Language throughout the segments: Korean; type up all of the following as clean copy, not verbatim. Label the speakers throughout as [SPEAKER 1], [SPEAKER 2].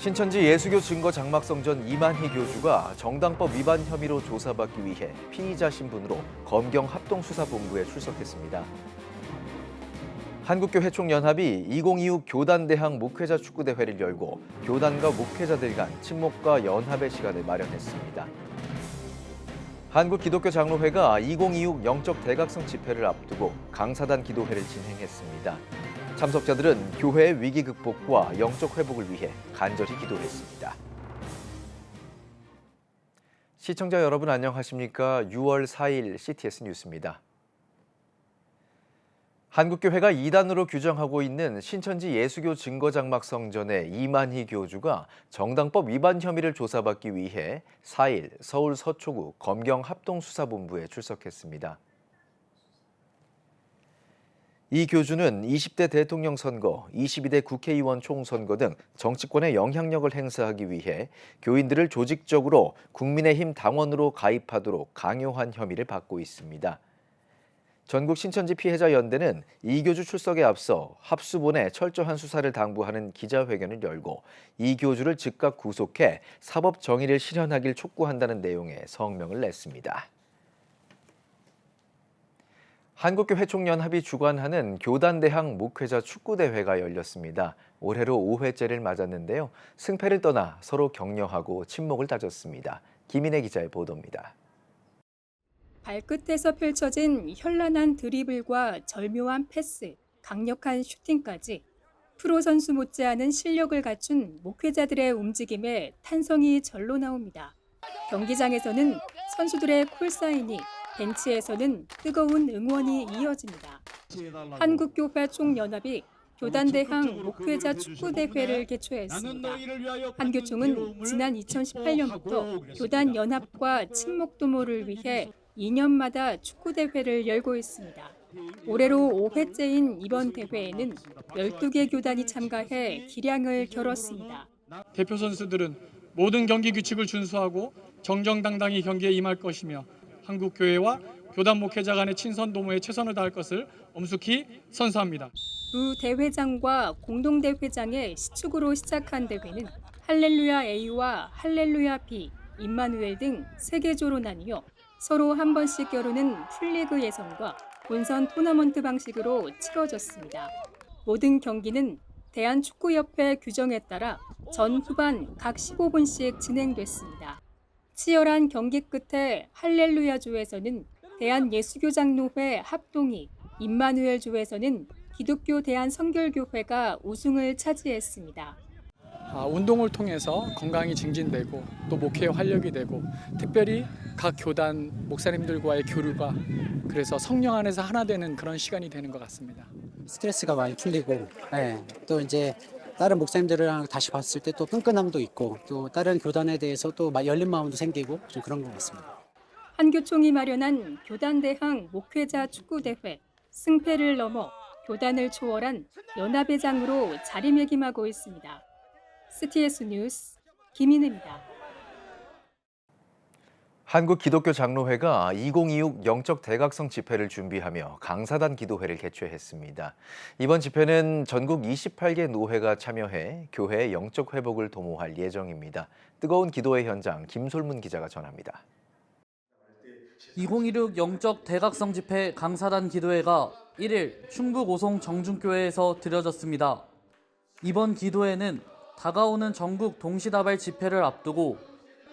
[SPEAKER 1] 신천지 예수교 증거 장막성전 이만희 교주가 정당법 위반 혐의로 조사받기 위해 피의자 신분으로 검경 합동수사본부에 출석했습니다. 한국교회 총연합이 2026 교단대항 목회자 축구대회를 열고 교단과 목회자들 간 친목과 연합의 시간을 마련했습니다. 한국기독교장로회가 2026 영적 대각성 집회를 앞두고 강사단 기도회를 진행했습니다. 참석자들은 교회의 위기 극복과 영적 회복을 위해 간절히 기도했습니다. 시청자 여러분 안녕하십니까? 6월 4일 CTS 뉴스입니다. 한국교회가 이단으로 규정하고 있는 신천지 예수교 증거장막 성전의 이만희 교주가 정당법 위반 혐의를 조사받기 위해 4일 서울 서초구 검경 합동수사본부에 출석했습니다. 이 교주는 20대 대통령 선거, 22대 국회의원 총선거 등 정치권의 영향력을 행사하기 위해 교인들을 조직적으로 국민의힘 당원으로 가입하도록 강요한 혐의를 받고 있습니다. 전국 신천지 피해자 연대는 이 교주 출석에 앞서 합수본에 철저한 수사를 당부하는 기자회견을 열고 이 교주를 즉각 구속해 사법 정의를 실현하길 촉구한다는 내용의 성명을 냈습니다. 한국교회 총연합이 주관하는 교단대항 목회자 축구대회가 열렸습니다. 올해로 5회째를 맞았는데요. 승패를 떠나 서로 격려하고 친목을 다졌습니다. 김인혜 기자의 보도입니다.
[SPEAKER 2] 발끝에서 펼쳐진 현란한 드리블과 절묘한 패스, 강력한 슈팅까지 프로 선수 못지않은 실력을 갖춘 목회자들의 움직임에 탄성이 절로 나옵니다. 경기장에서는 선수들의 콜사인이, 벤치에서는 뜨거운 응원이 이어집니다. 한국교회 총연합이 교단대항 목회자 축구대회를 개최했습니다. 한교총은 지난 2018년부터 교단 연합과 친목도모를 위해 2년마다 축구대회를 열고 있습니다. 올해로 5회째인 이번 대회에는 12개 교단이 참가해 기량을 겨뤘습니다.
[SPEAKER 3] 대표 선수들은 모든 경기 규칙을 준수하고 정정당당히 경기에 임할 것이며 한국교회와 교단 목회자 간의 친선도모에 최선을 다할 것을 엄숙히 선서합니다.
[SPEAKER 2] 두 대회장과 공동대회장의 시축으로 시작한 대회는 할렐루야 A와 할렐루야 B, 임마누엘 등 3개조로 나뉘어 서로 한 번씩 겨루는 풀리그 예선과 본선 토너먼트 방식으로 치러졌습니다. 모든 경기는 대한축구협회 규정에 따라 전 후반 각 15분씩 진행됐습니다. 치열한 경기 끝에 할렐루야조에서는 대한예수교장로회 합동이, 임마누엘조에서는 기독교 대한선결교회가 우승을 차지했습니다.
[SPEAKER 3] 운동을 통해서 건강이 증진되고 또 목회에 활력이 되고 특별히 각 교단 목사님들과의 교류가 그래서 성령 안에서 하나 되는 그런 시간이 되는 것 같습니다.
[SPEAKER 4] 스트레스가 많이 풀리고 또 이제 다른 목사님들이랑 다시 봤을 때 또 끈끈함도 있고 또 다른 교단에 대해서 또 열린 마음도 생기고 좀 그런 것 같습니다.
[SPEAKER 2] 한교총이 마련한 교단대항 목회자 축구대회, 승패를 넘어 교단을 초월한 연합의 장으로 자리매김하고 있습니다. CTS 뉴스 김인혜입니다.
[SPEAKER 1] 한국기독교장로회가 2026 영적 대각성 집회를 준비하며 강사단 기도회를 개최했습니다. 이번 집회는 전국 28개 노회가 참여해 교회의 영적 회복을 도모할 예정입니다. 뜨거운 기도회 현장 김솔문 기자가 전합니다.
[SPEAKER 5] 2026 영적 대각성 집회 강사단 기도회가 1일 충북 오송 정중교회에서 드려졌습니다. 이번 기도회는 다가오는 전국 동시다발 집회를 앞두고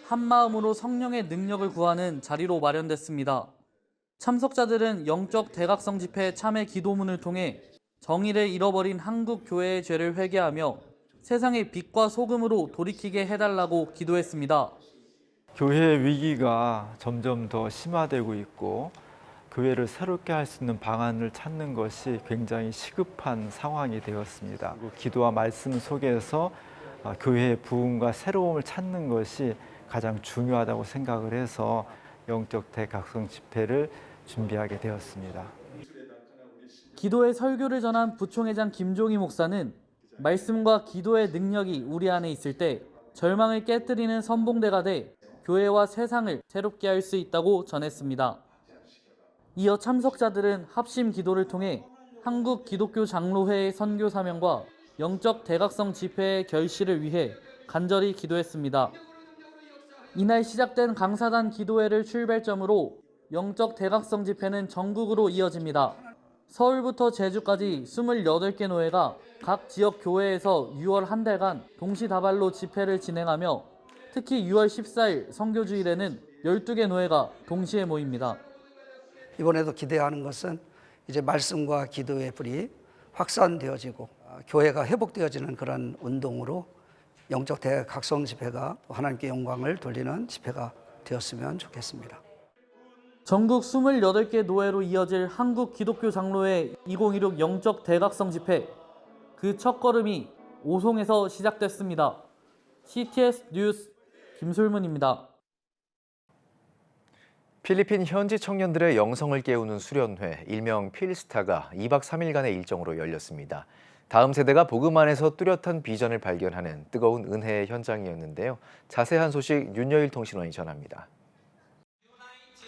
[SPEAKER 5] 한마음으로 성령의 능력을 구하는 자리로 마련됐습니다. 참석자들은 영적 대각성 집회 참회 기도문을 통해 정의를 잃어버린 한국 교회의 죄를 회개하며 세상의 빛과 소금으로 돌이키게 해달라고 기도했습니다.
[SPEAKER 6] 교회의 위기가 점점 더 심화되고 있고 교회를 새롭게 할 수 있는 방안을 찾는 것이 굉장히 시급한 상황이 되었습니다. 그리고 기도와 말씀 속에서 교회의 부흥과 새로움을 찾는 것이 가장 중요하다고 생각을 해서 영적 대각성 집회를 준비하게 되었습니다.
[SPEAKER 5] 기도의 설교를 전한 부총회장 김종희 목사는 말씀과 기도의 능력이 우리 안에 있을 때 절망을 깨뜨리는 선봉대가 돼 교회와 세상을 새롭게 할 수 있다고 전했습니다. 이어 참석자들은 합심 기도를 통해 한국 기독교 장로회의 선교 사명과 영적 대각성 집회의 결실을 위해 간절히 기도했습니다. 이날 시작된 강사단 기도회를 출발점으로 영적 대각성 집회는 전국으로 이어집니다. 서울부터 제주까지 28개 노회가 각 지역 교회에서 6월 한 달간 동시다발로 집회를 진행하며 특히 6월 14일 선교주일에는 12개 노회가 동시에 모입니다.
[SPEAKER 7] 이번에도 기대하는 것은 이제 말씀과 기도의 불이 확산되어지고 교회가 회복되어지는 그런 운동으로 영적 대각성 집회가 하나님께 영광을 돌리는 집회가 되었으면 좋겠습니다.
[SPEAKER 5] 전국 28개 노회로 이어질 한국 기독교 장로회 2016 영적 대각성 집회. 그 첫걸음이 오송에서 시작됐습니다. CTS 뉴스 김솔문입니다.
[SPEAKER 1] 필리핀 현지 청년들의 영성을 깨우는 수련회, 일명 필스타가 2박 3일간의 일정으로 열렸습니다. 다음 세대가 복음 안에서 뚜렷한 비전을 발견하는 뜨거운 은혜의 현장이었는데요. 자세한 소식 윤여일 통신원이 전합니다.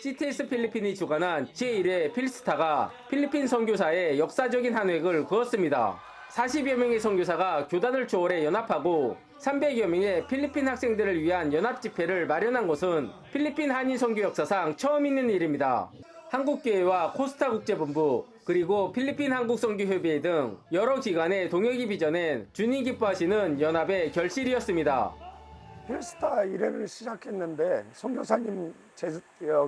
[SPEAKER 8] CTS 필리핀이 주관한 제1회 필스타가 필리핀 선교사의 역사적인 한 획을 그었습니다. 40여 명의 선교사가 교단을 초월해 연합하고 300여 명의 필리핀 학생들을 위한 연합 집회를 마련한 것은 필리핀 한인 선교 역사상 처음 있는 일입니다. 한국교회와 코스타 국제본부 그리고 필리핀 한국선교협의회 등 여러 기관의 동역이 빚어낸 주님 기뻐하시는 연합의 결실이었습니다.
[SPEAKER 9] 필스타 1회를 시작했는데 선교사님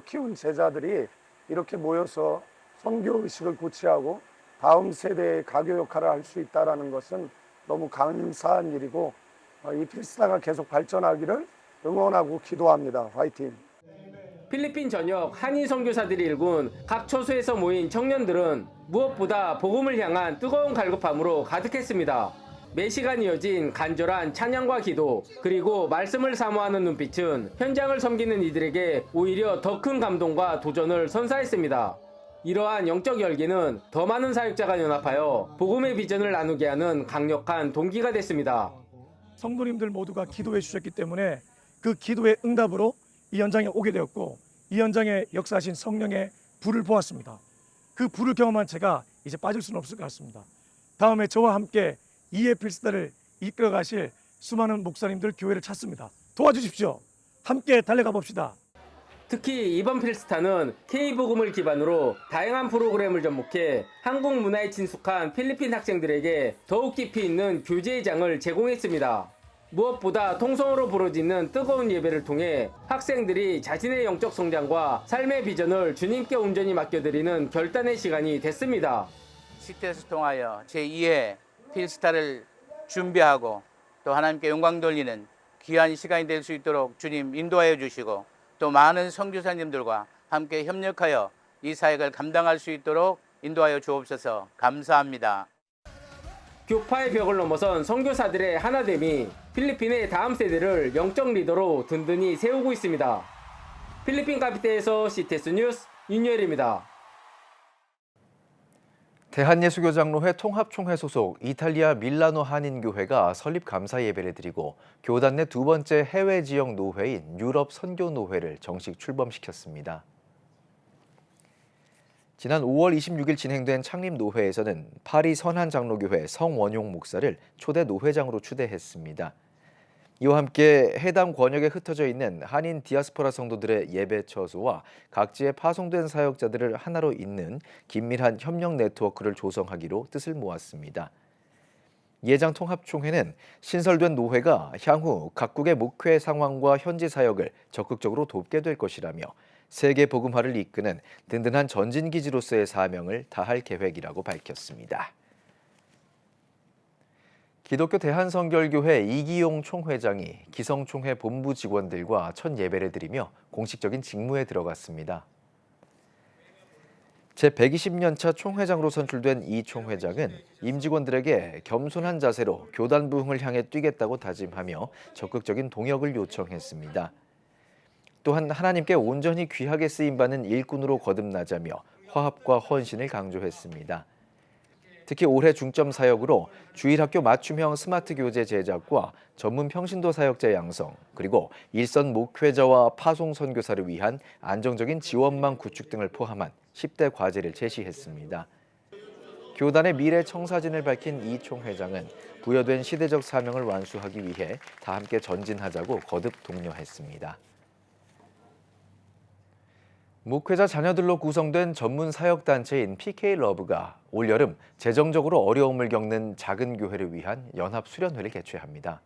[SPEAKER 9] 키운 제자들이 이렇게 모여서 선교의식을 고취하고 다음 세대의 가교 역할을 할 수 있다는 것은 너무 감사한 일이고 이 필스타가 계속 발전하기를 응원하고 기도합니다. 화이팅!
[SPEAKER 8] 필리핀 전역 한인 선교사들이 일군 각 처소에서 모인 청년들은 무엇보다 복음을 향한 뜨거운 갈급함으로 가득했습니다. 매시간 이어진 간절한 찬양과 기도 그리고 말씀을 사모하는 눈빛은 현장을 섬기는 이들에게 오히려 더 큰 감동과 도전을 선사했습니다. 이러한 영적 열기는 더 많은 사역자가 연합하여 복음의 비전을 나누게 하는 강력한 동기가 됐습니다.
[SPEAKER 9] 성도님들 모두가 기도해 주셨기 때문에 그 기도의 응답으로 이 현장에 오게 되었고 이 현장에 역사하신 성령의 불을 보았습니다. 그 불을 경험한 제가 이제 빠질 수는 없을 것 같습니다. 다음에 저와 함께 2회 필스타를 이끌어 가실 수많은 목사님들 교회를 찾습니다. 도와주십시오. 함께 달려가 봅시다.
[SPEAKER 8] 특히 이번 필스타는 K복음을 기반으로 다양한 프로그램을 접목해 한국 문화에 친숙한 필리핀 학생들에게 더욱 깊이 있는 교제의 장을 제공했습니다. 무엇보다 통성으로 부르짖는 뜨거운 예배를 통해 학생들이 자신의 영적 성장과 삶의 비전을 주님께 온전히 맡겨드리는 결단의 시간이 됐습니다.
[SPEAKER 10] CTS를 통하여 제2회 필스타를 준비하고 또 하나님께 영광 돌리는 귀한 시간이 될 수 있도록 주님 인도하여 주시고 또 많은 선교사님들과 함께 협력하여 이 사역을 감당할 수 있도록 인도하여 주옵소서. 감사합니다.
[SPEAKER 8] 교파의 벽을 넘어선 선교사들의 하나됨이 필리핀의 다음 세대를 영적 리더로 든든히 세우고 있습니다. 필리핀 카피테에서 CTS 뉴스 윤여일입니다.
[SPEAKER 1] 대한예수교장로회 통합총회 소속 이탈리아 밀라노 한인교회가 설립 감사 예배를 드리고 교단 내 두 번째 해외 지역 노회인 유럽 선교노회를 정식 출범시켰습니다. 지난 5월 26일 진행된 창립노회에서는 파리 선한장로교회 성원용 목사를 초대 노회장으로 추대했습니다. 이와 함께 해당 권역에 흩어져 있는 한인 디아스포라 성도들의 예배 처소와 각지에 파송된 사역자들을 하나로 잇는 긴밀한 협력 네트워크를 조성하기로 뜻을 모았습니다. 예장 통합총회는 신설된 노회가 향후 각국의 목회 상황과 현지 사역을 적극적으로 돕게 될 것이라며 세계 복음화를 이끄는 든든한 전진기지로서의 사명을 다할 계획이라고 밝혔습니다. 기독교 대한성결교회 이기용 총회장이 기성총회 본부 직원들과 첫 예배를 드리며 공식적인 직무에 들어갔습니다. 제120년차 총회장으로 선출된 이 총회장은 임직원들에게 겸손한 자세로 교단 부흥을 향해 뛰겠다고 다짐하며 적극적인 동역을 요청했습니다. 또한 하나님께 온전히 귀하게 쓰임받는 일꾼으로 거듭나자며 화합과 헌신을 강조했습니다. 특히 올해 중점 사역으로 주일학교 맞춤형 스마트 교재 제작과 전문 평신도 사역자 양성, 그리고 일선 목회자와 파송 선교사를 위한 안정적인 지원망 구축 등을 포함한 10대 과제를 제시했습니다. 교단의 미래 청사진을 밝힌 이 총회장은 부여된 시대적 사명을 완수하기 위해 다 함께 전진하자고 거듭 독려했습니다. 목회자 자녀들로 구성된 전문 사역단체인 PK러브가 올여름 재정적으로 어려움을 겪는 작은 교회를 위한 연합수련회를 개최합니다.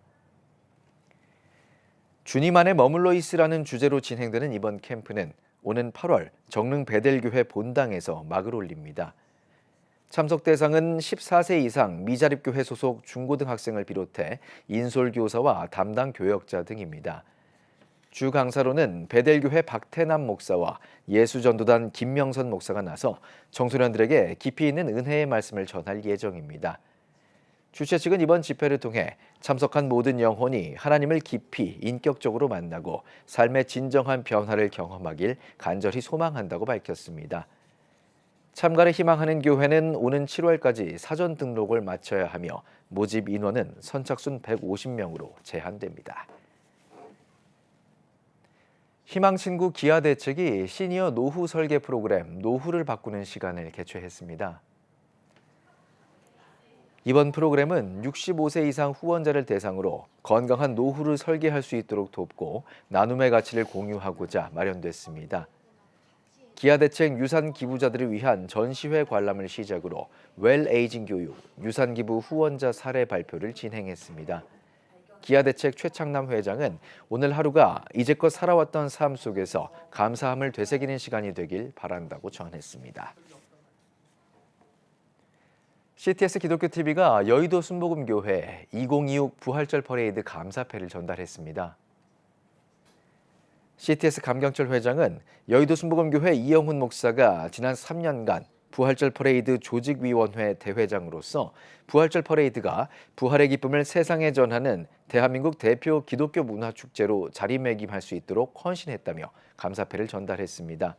[SPEAKER 1] 주님 안에 머물러 있으라는 주제로 진행되는 이번 캠프는 오는 8월 정릉 베델교회 본당에서 막을 올립니다. 참석 대상은 14세 이상 미자립교회 소속 중고등학생을 비롯해 인솔교사와 담당 교역자 등입니다. 주 강사로는 베델교회 박태남 목사와 예수전도단 김명선 목사가 나서 청소년들에게 깊이 있는 은혜의 말씀을 전할 예정입니다. 주최 측은 이번 집회를 통해 참석한 모든 영혼이 하나님을 깊이 인격적으로 만나고 삶의 진정한 변화를 경험하길 간절히 소망한다고 밝혔습니다. 참가를 희망하는 교회는 오는 7월까지 사전 등록을 마쳐야 하며 모집 인원은 선착순 150명으로 제한됩니다. 희망친구 기아대책이 시니어 노후 설계 프로그램 노후를 바꾸는 시간을 개최했습니다. 이번 프로그램은 65세 이상 후원자를 대상으로 건강한 노후를 설계할 수 있도록 돕고 나눔의 가치를 공유하고자 마련됐습니다. 기아대책 유산 기부자들을 위한 전시회 관람을 시작으로 웰에이징 교육, 유산 기부 후원자 사례 발표를 진행했습니다. 기아대책 최창남 회장은 오늘 하루가 이제껏 살아왔던 삶 속에서 감사함을 되새기는 시간이 되길 바란다고 전했습니다. CTS 기독교TV가 여의도 순복음교회 2026 부활절 퍼레이드 감사패를 전달했습니다. CTS 감경철 회장은 여의도 순복음교회 이영훈 목사가 지난 3년간 부활절 퍼레이드 조직위원회 대회장으로서 부활절 퍼레이드가 부활의 기쁨을 세상에 전하는 대한민국 대표 기독교 문화축제로 자리매김할 수 있도록 헌신했다며 감사패를 전달했습니다.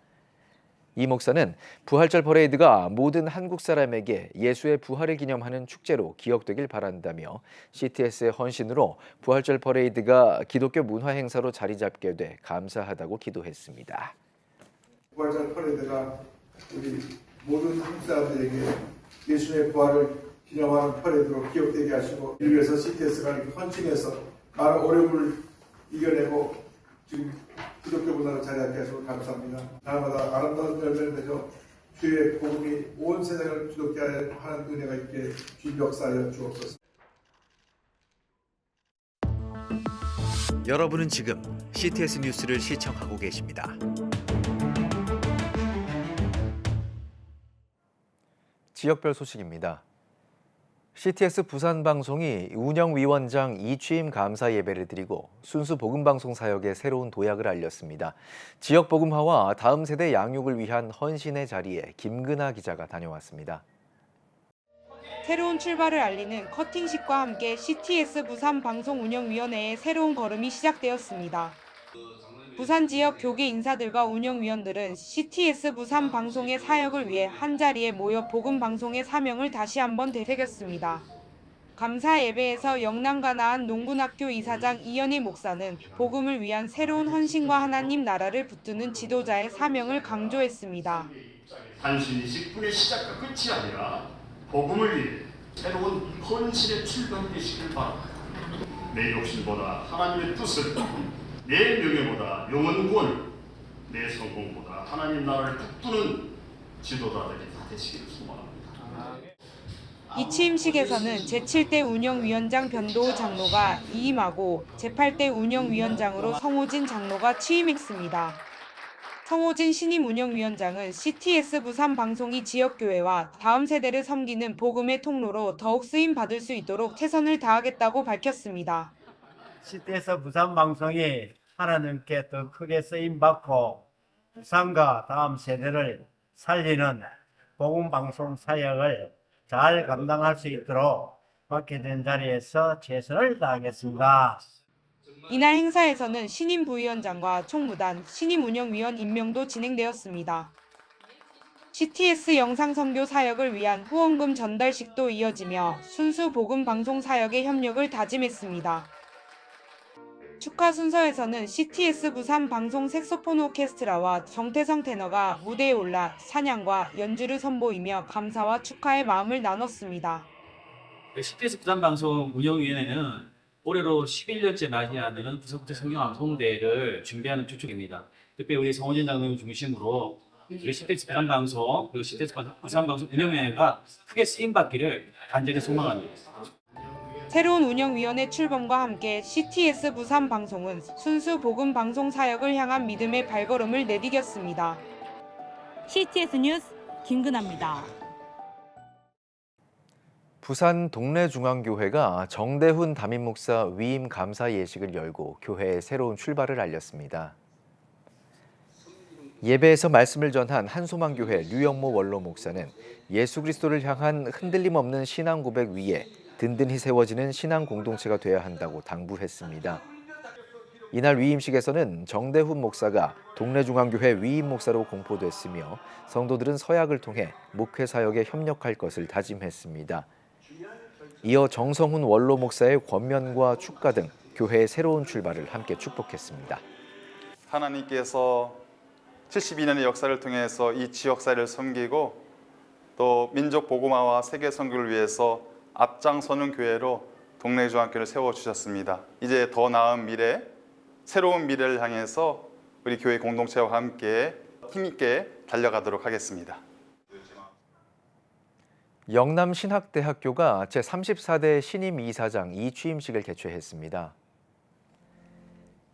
[SPEAKER 1] 이 목사는 부활절 퍼레이드가 모든 한국 사람에게 예수의 부활을 기념하는 축제로 기억되길 바란다며 CTS의 헌신으로 부활절 퍼레이드가 기독교 문화 행사로 자리 잡게 돼 감사하다고 기도했습니다.
[SPEAKER 11] 부활절 퍼레이드가 우리 모든 한국 사람들에게 예수의 부활을 기념하는 퍼레이드로 기억되게 하시고 이를 위해서 CTS가 헌신해서 많은 어려움을 이겨내고 지금 기독교 문화를 자리하게 하시고 감사합니다. 날마다 아름다운 열매를 맺어 주의 복음이 온 세상을 기독게 하는 은혜가 있게 주님 역사하여 주옵소서.
[SPEAKER 1] 여러분은 지금 CTS 뉴스를 시청하고 계십니다. 지역별 소식입니다. CTS 부산방송이 운영위원장 이취임 감사 예배를 드리고 순수 복음방송 사역의 새로운 도약을 알렸습니다. 지역 복음화와 다음 세대 양육을 위한 헌신의 자리에 김근아 기자가 다녀왔습니다.
[SPEAKER 12] 새로운 출발을 알리는 커팅식과 함께 CTS 부산방송운영위원회의 새로운 걸음이 시작되었습니다. 부산 지역 교계 인사들과 운영위원들은 CTS 부산방송의 사역을 위해 한자리에 모여 복음방송의 사명을 다시 한번 되새겼습니다. 감사 예배에서 영남과 나안 농군학교 이사장 이현희 목사는 복음을 위한 새로운 헌신과 하나님 나라를 붙드는 지도자의 사명을 강조했습니다.
[SPEAKER 13] 단순히 직분의 시작과 끝이 아니라 복음을 위해 새로운 헌신의 출발되시길 바랍니다. 내 욕심보다 하나님의 뜻을, 내 명예보다 영혼 구원, 내 성공보다 하나님 나라를 붙드는 지도자들이 다 되시기를 소망합니다.
[SPEAKER 12] 이 취임식에서는 제7대 운영위원장 변도우 장로가 이임하고 제8대 운영위원장으로 성호진 장로가 취임했습니다. 성호진 신임 운영위원장은 CTS 부산방송이 지역교회와 다음 세대를 섬기는 복음의 통로로 더욱 쓰임받을 수 있도록 최선을 다하겠다고 밝혔습니다.
[SPEAKER 14] CTS 부산방송이 하나님께 더 크게 쓰임받고 부산과 다음 세대를 살리는 복음방송 사역을 잘 감당할 수 있도록 맡게 된 자리에서 최선을 다하겠습니다.
[SPEAKER 12] 이날 행사에서는 신임 부위원장과 총무단, 신임 운영위원 임명도 진행되었습니다. CTS 영상선교 사역을 위한 후원금 전달식도 이어지며 순수 복음 방송 사역의 협력을 다짐했습니다. 축하 순서에서는 CTS 부산 방송 색소폰 오케스트라와 정태성 테너가 무대에 올라 찬양과 연주를 선보이며 감사와 축하의 마음을 나눴습니다.
[SPEAKER 15] CTS 부산방송 운영위원회는 올해로 11년째 맞이하는 부석제 성경방송대회를 준비하는 주축입니다. 특히 우리 성원진 장로님 중심으로 우리 CTS 부산방송 그리고 CTS 부산방송 운영위원회가 크게 쓰임받기를 간절히 소망합니다.
[SPEAKER 12] 새로운 운영위원회 출범과 함께 CTS 부산 방송은 순수 복음 방송 사역을 향한 믿음의 발걸음을 내디뎠습니다.
[SPEAKER 16] CTS 뉴스 김근아입니다.
[SPEAKER 1] 부산 동래중앙교회가 정대훈 담임 목사 위임 감사 예식을 열고 교회의 새로운 출발을 알렸습니다. 예배에서 말씀을 전한 한소망교회 류영모 원로 목사는 예수 그리스도를 향한 흔들림 없는 신앙 고백 위에 든든히 세워지는 신앙 공동체가 되어야 한다고 당부했습니다. 이날 위임식에서는 정대훈 목사가 동래중앙교회 위임 목사로 공포됐으며 성도들은 서약을 통해 목회 사역에 협력할 것을 다짐했습니다. 이어 정성훈 원로 목사의 권면과 축가 등 교회의 새로운 출발을 함께 축복했습니다.
[SPEAKER 17] 하나님께서 72년의 역사를 통해서 이 지역사회를 섬기고 또 민족 복음화와 세계 선교를 위해서 앞장서는 교회로 동래중앙교회를 세워주셨습니다. 이제 더 나은 미래, 새로운 미래를 향해서 우리 교회 공동체와 함께 힘있게 달려가도록 하겠습니다.
[SPEAKER 1] 영남신학대학교가 제34대 신임 이사장 이취임식을 개최했습니다.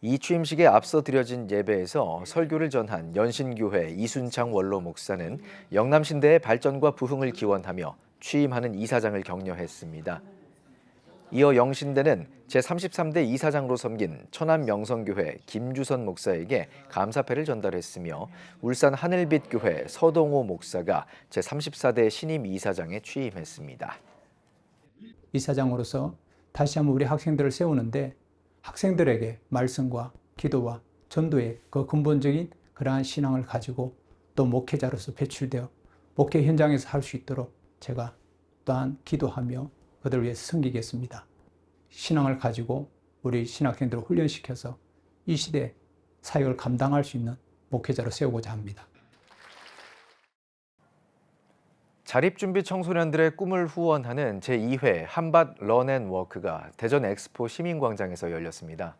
[SPEAKER 1] 이 취임식에 앞서 드려진 예배에서 설교를 전한 연신교회 이순창 원로 목사는 영남신대의 발전과 부흥을 기원하며 취임하는 이사장을 격려했습니다. 이어 영신대는 제33대 이사장으로 섬긴 천안명성교회 김주선 목사에게 감사패를 전달했으며 울산 하늘빛교회 서동호 목사가 제34대 신임 이사장에 취임했습니다.
[SPEAKER 18] 이사장으로서 다시 한번 우리 학생들을 세우는데 학생들에게 말씀과 기도와 전도의 그 근본적인 그러한 신앙을 가지고 또 목회자로서 배출되어 목회 현장에서 할 수 있도록 제가 또한 기도하며 그들을 위해서 섬기겠습니다. 신앙을 가지고 우리 신학생들을 훈련시켜서 이 시대 사역을 감당할 수 있는 목회자로 세우고자 합니다.
[SPEAKER 1] 자립준비 청소년들의 꿈을 후원하는 제2회 한밭 런앤워크가 대전 엑스포 시민광장에서 열렸습니다.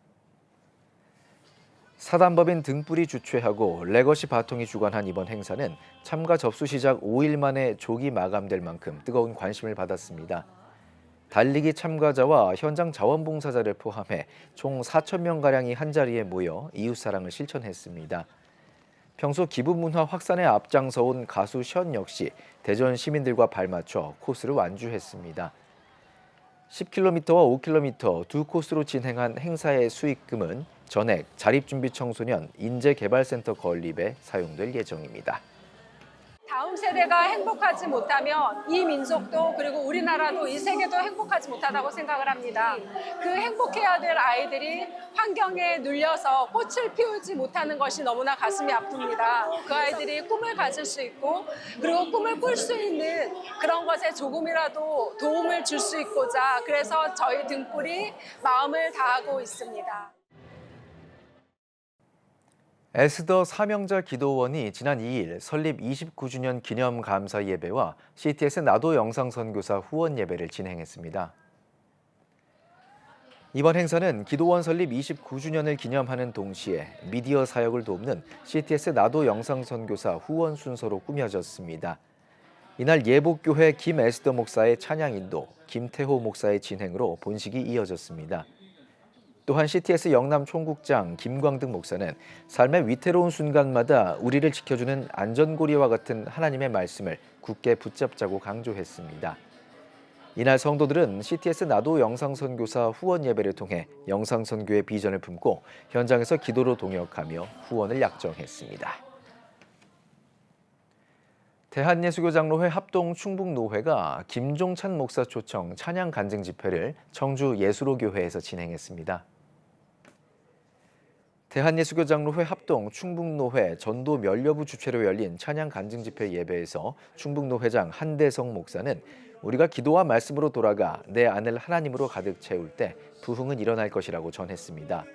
[SPEAKER 1] 사단법인 등불이 주최하고 레거시 바통이 주관한 이번 행사는 참가 접수 시작 5일 만에 조기 마감될 만큼 뜨거운 관심을 받았습니다. 달리기 참가자와 현장 자원봉사자를 포함해 총 4,000명가량이 한자리에 모여 이웃사랑을 실천했습니다. 평소 기부문화 확산에 앞장서온 가수 션 역시 대전 시민들과 발맞춰 코스를 완주했습니다. 10km와 5km 두 코스로 진행한 행사의 수익금은 전액 자립준비청소년 인재개발센터 건립에 사용될 예정입니다.
[SPEAKER 19] 다음 세대가 행복하지 못하면 이 민족도 그리고 우리나라도 이 세계도 행복하지 못하다고 생각을 합니다. 그 행복해야 될 아이들이 환경에 눌려서 꽃을 피우지 못하는 것이 너무나 가슴이 아픕니다. 그 아이들이 꿈을 가질 수 있고 그리고 꿈을 꿀 수 있는 그런 것에 조금이라도 도움을 줄 수 있고자 그래서 저희 등불이 마음을 다하고 있습니다.
[SPEAKER 1] 에스더 사명자 기도원이 지난 2일 설립 29주년 기념 감사 예배와 CTS 나도 영상선교사 후원 예배를 진행했습니다. 이번 행사는 기도원 설립 29주년을 기념하는 동시에 미디어 사역을 돕는 CTS 나도 영상선교사 후원 순서로 꾸며졌습니다. 이날 예복교회 김에스더 목사의 찬양 인도, 김태호 목사의 진행으로 본식이 이어졌습니다. 또한 CTS 영남 총국장 김광득 목사는 삶의 위태로운 순간마다 우리를 지켜주는 안전고리와 같은 하나님의 말씀을 굳게 붙잡자고 강조했습니다. 이날 성도들은 CTS 나도 영상선교사 후원 예배를 통해 영상선교의 비전을 품고 현장에서 기도로 동역하며 후원을 약정했습니다. 대한예수교장로회 합동 충북노회가 김종찬 목사 초청 찬양 간증 집회를 청주 예수로교회에서 진행했습니다. 대한예수교장로회 합동 충북노회 전도 면려부 주최로 열린 찬양 간증 집회 예배에서 충북노회장 한대성 목사는 우리가 기도와 말씀으로 돌아가 내 안을 하나님으로 가득 채울 때 부흥은 일어날 것이라고 전했습니다.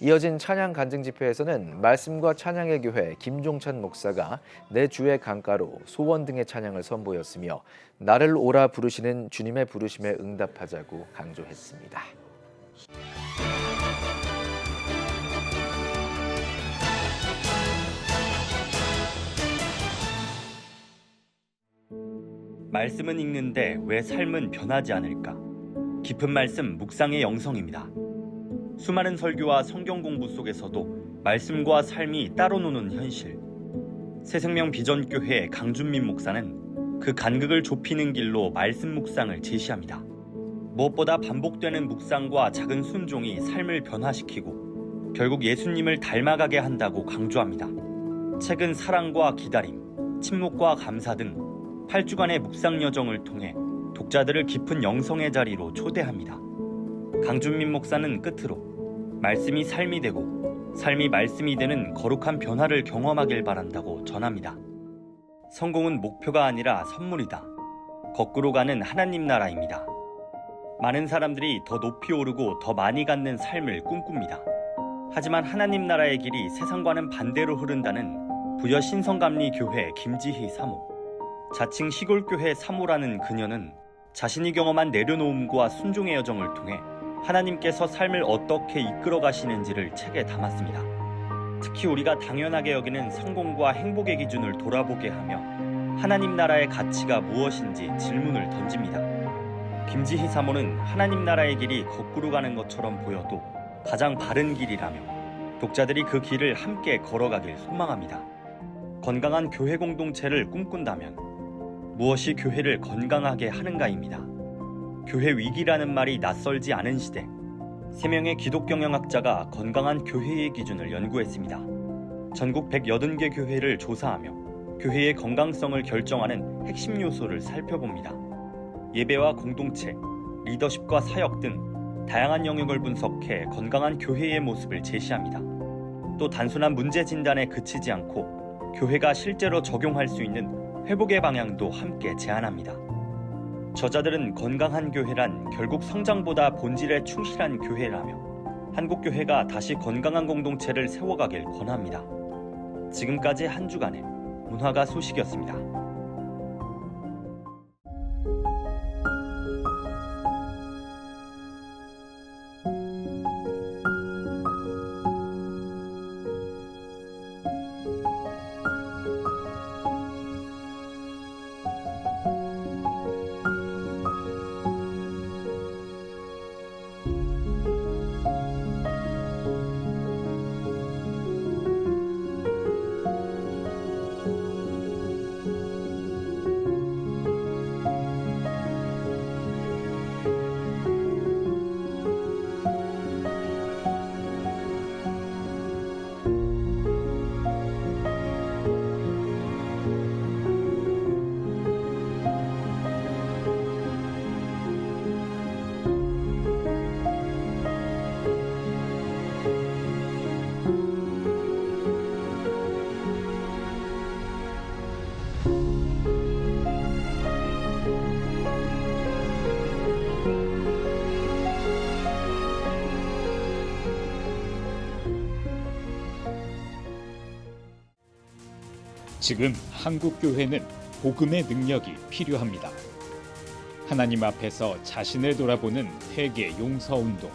[SPEAKER 1] 이어진 찬양 간증 집회에서는 말씀과 찬양의 교회 김종찬 목사가 내 주의 강가로 소원 등의 찬양을 선보였으며 나를 오라 부르시는 주님의 부르심에 응답하자고 강조했습니다.
[SPEAKER 20] 말씀은 읽는데 왜 삶은 변하지 않을까? 깊은 말씀 묵상의 영성입니다. 수많은 설교와 성경 공부 속에서도 말씀과 삶이 따로 노는 현실. 새생명 비전교회 강준민 목사는 그 간극을 좁히는 길로 말씀 묵상을 제시합니다. 무엇보다 반복되는 묵상과 작은 순종이 삶을 변화시키고 결국 예수님을 닮아가게 한다고 강조합니다. 책은 사랑과 기다림, 침묵과 감사 등 8주간의 묵상 여정을 통해 독자들을 깊은 영성의 자리로 초대합니다. 강준민 목사는 끝으로 말씀이 삶이 되고 삶이 말씀이 되는 거룩한 변화를 경험하길 바란다고 전합니다. 성공은 목표가 아니라 선물이다. 거꾸로 가는 하나님 나라입니다. 많은 사람들이 더 높이 오르고 더 많이 갖는 삶을 꿈꿉니다. 하지만 하나님 나라의 길이 세상과는 반대로 흐른다는 부여 신성감리 교회 김지희 사모. 자칭 시골교회 사모라는 그녀는 자신이 경험한 내려놓음과 순종의 여정을 통해 하나님께서 삶을 어떻게 이끌어 가시는지를 책에 담았습니다. 특히 우리가 당연하게 여기는 성공과 행복의 기준을 돌아보게 하며 하나님 나라의 가치가 무엇인지 질문을 던집니다. 김지희 사모는 하나님 나라의 길이 거꾸로 가는 것처럼 보여도 가장 바른 길이라며 독자들이 그 길을 함께 걸어가길 소망합니다. 건강한 교회 공동체를 꿈꾼다면 무엇이 교회를 건강하게 하는가입니다. 교회 위기라는 말이 낯설지 않은 시대, 3명의 기독 경영학자가 건강한 교회의 기준을 연구했습니다. 전국 180개 교회를 조사하며 교회의 건강성을 결정하는 핵심 요소를 살펴봅니다. 예배와 공동체, 리더십과 사역 등 다양한 영역을 분석해 건강한 교회의 모습을 제시합니다. 또 단순한 문제 진단에 그치지 않고 교회가 실제로 적용할 수 있는 회복의 방향도 함께 제안합니다. 저자들은 건강한 교회란 결국 성장보다 본질에 충실한 교회라며 한국 교회가 다시 건강한 공동체를 세워가길 권합니다. 지금까지 한 주간의 문화가 소식이었습니다.
[SPEAKER 21] 지금 한국교회는 복음의 능력이 필요합니다. 하나님 앞에서 자신을 돌아보는 회개 용서 운동,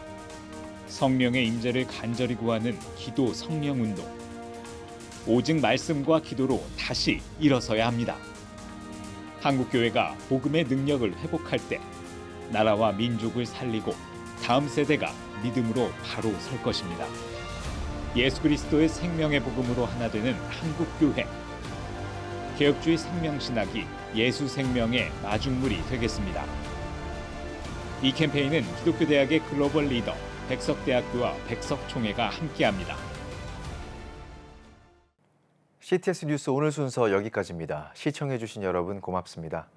[SPEAKER 21] 성령의 임재를 간절히 구하는 기도 성령 운동, 오직 말씀과 기도로 다시 일어서야 합니다. 한국교회가 복음의 능력을 회복할 때 나라와 민족을 살리고 다음 세대가 믿음으로 바로 설 것입니다. 예수 그리스도의 생명의 복음으로 하나 되는 한국교회. 개혁주의 생명신학이 예수 생명의 마중물이 되겠습니다. 이 캠페인은 기독교대학의 글로벌 리더 백석대학교와 백석총회가 함께합니다.
[SPEAKER 1] CTS 뉴스 오늘 순서 여기까지입니다. 시청해주신 여러분 고맙습니다.